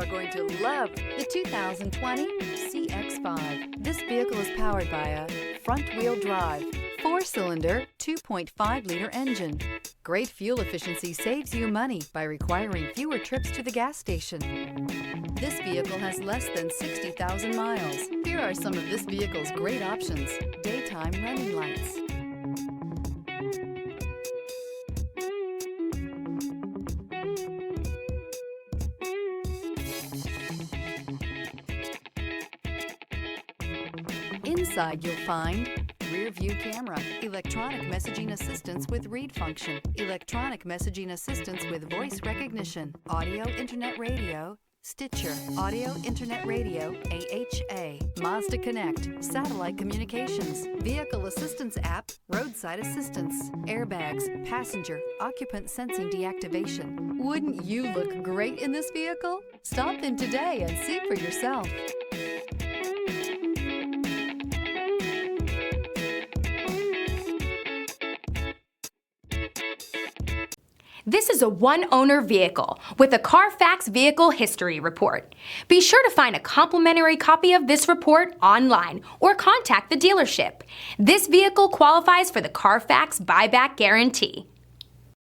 are going to love the 2020 CX-5. This vehicle is powered by a front-wheel drive, 4-cylinder, 2.5-liter engine. Great fuel efficiency saves you money by requiring fewer trips to the gas station. This vehicle has less than 60,000 miles. Here are some of this vehicle's great options: daytime running lights, inside you'll find rear view camera, electronic messaging assistance with read function, electronic messaging assistance with voice recognition, audio internet radio, Stitcher, audio internet radio, AHA, Mazda Connect, satellite communications, vehicle assistance app, roadside assistance, airbags, passenger, occupant sensing deactivation. Wouldn't you look great in this vehicle? Stop in today and see for yourself. This is a one-owner vehicle with a Carfax Vehicle History Report. Be sure to find a complimentary copy of this report online or contact the dealership. This vehicle qualifies for the Carfax Buyback Guarantee.